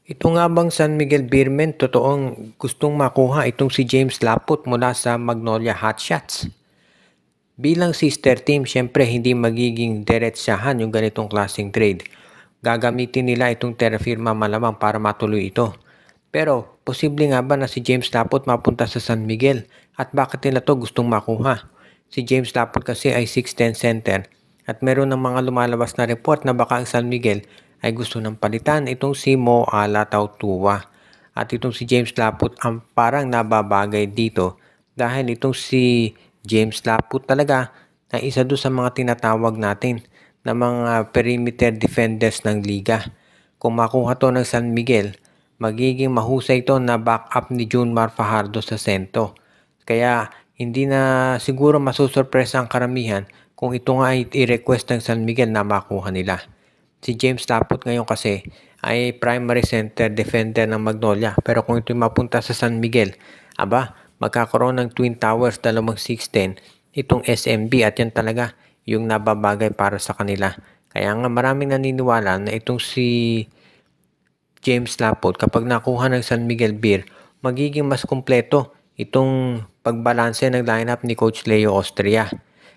Ito nga bang San Miguel Beermen totoong gustong makuha itong si James Laput mula sa Magnolia Hotshots? Bilang sister team, syempre hindi magiging diretsahan yung ganitong klaseng trade. Gagamitin nila itong terra firma malamang para matuloy ito. Pero, posible nga ba na si James Laput mapunta sa San Miguel? At bakit nila to gustong makuha? Si James Laput kasi ay 6'10 center at meron ng mga lumalabas na report na baka ang San Miguel ay gusto ng palitan itong si Mo Alatautua. At itong si James Laput ang parang nababagay dito dahil itong si James Laput talaga na isa doon sa mga tinatawag natin na mga perimeter defenders ng liga. Kung makuha to ng San Miguel, magiging mahusay ito na backup ni Junmar Fajardo sa sento. Kaya hindi na siguro masusurpresa ang karamihan kung ito nga ay i-request ng San Miguel na makuha nila. Si James Laput ngayon kasi ay primary center defender ng Magnolia, pero kung ito'y mapunta sa San Miguel, magkakaroon ng Twin Towers 6'10 itong SMB at yan talaga yung nababagay para sa kanila. Kaya nga maraming naniniwala na itong si James Laput kapag nakuha ng San Miguel Beer, magiging mas kumpleto itong pagbalanse ng lineup ni Coach Leo Austria.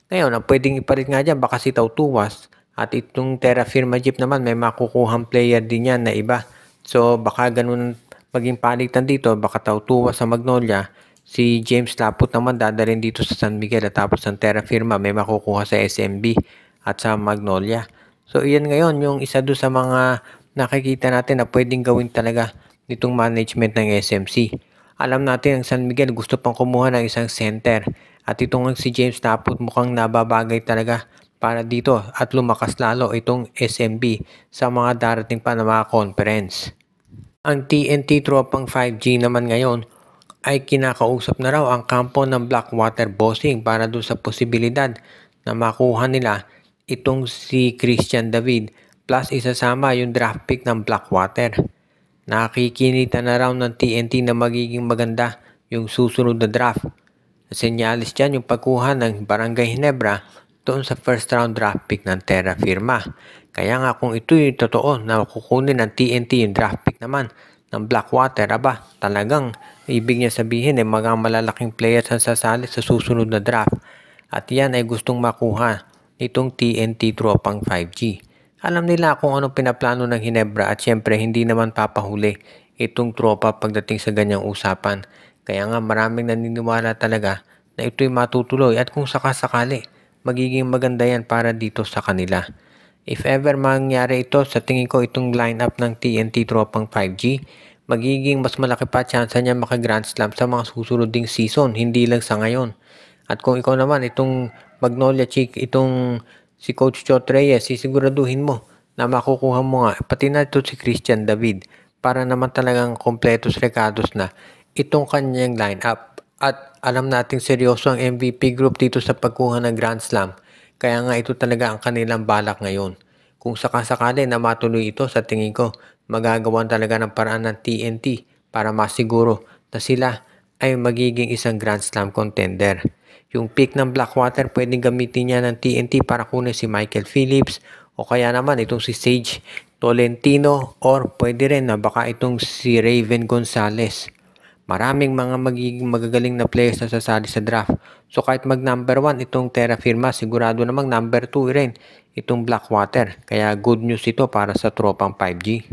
Ngayon, ang pwedeng ipalit nga dyan baka si Tautuas at itong Terra Firma Jeep naman may makukuhang player din yan na iba. So baka ganun maging palitan dito, baka Tautuas sa Magnolia, si James Laput naman dadalhin dito sa San Miguel at tapos ang Terra Firma may makukuha sa SMB at sa Magnolia. So iyan ngayon yung isa doon sa mga nakikita natin na pwedeng gawin talaga nitong management ng SMC. Alam natin ang San Miguel gusto pang kumuha ng isang center at itong si James Laput mukhang nababagay talaga para dito at lumakas lalo itong SMB sa mga darating pa na mga conference. Ang TNT tropang 5G naman ngayon ay kinakausap na raw ang kampo ng Blackwater Bossing para doon sa posibilidad na makuha nila itong si Christian David plus isasama yung draft pick ng Blackwater. Nakikinita na raw ng TNT na magiging maganda yung susunod na draft. Senyalis dyan yung pagkuha ng Barangay Ginebra doon sa first round draft pick ng Terra Firma. Kaya nga kung ito yung totoo na kukunin ng TNT yung draft pick naman ng Blackwater, talagang ibig niya sabihin mga malalaking players ang sasali sa susunod na draft. At yan ay gustong makuha nitong TNT tropang 5G. Alam nila kung anong pinaplano ng Ginebra at syempre hindi naman papahuli itong tropa pagdating sa ganyang usapan. Kaya nga maraming naniniwala talaga na ito'y matutuloy at kung sakasakali, magiging maganda yan para dito sa kanila. If ever mangyari ito, sa tingin ko itong lineup ng TNT tropang 5G, magiging mas malaki pa chance niya maka-Grand Slam sa mga susunod ding season, hindi lang sa ngayon. At kung ikaw naman, itong Magnolia Chick, itong si Coach Chot Reyes, sisiguraduhin mo na makukuha mo nga, pati na ito si Christian David, para naman talagang kompletos recados na itong kanyang lineup. At alam nating seryoso ang MVP group dito sa pagkuha ng Grand Slam. Kaya nga ito talaga ang kanilang balak ngayon. Kung sakasakali na matuloy ito, sa tingin ko, magagawan talaga ng paraan ng TNT para masiguro na sila ay magiging isang Grand Slam contender. Yung pick ng Blackwater, pwedeng gamitin niya ng TNT para kunin si Michael Phillips o kaya naman itong si Sage Tolentino or pwede rin na baka itong si Raven Gonzalez. Maraming mga magiging magagaling na players na sasali sa draft. So kahit mag number 1 itong Terra Firma, sigurado namang number 2 rin itong Blackwater. Kaya good news ito para sa tropang 5G.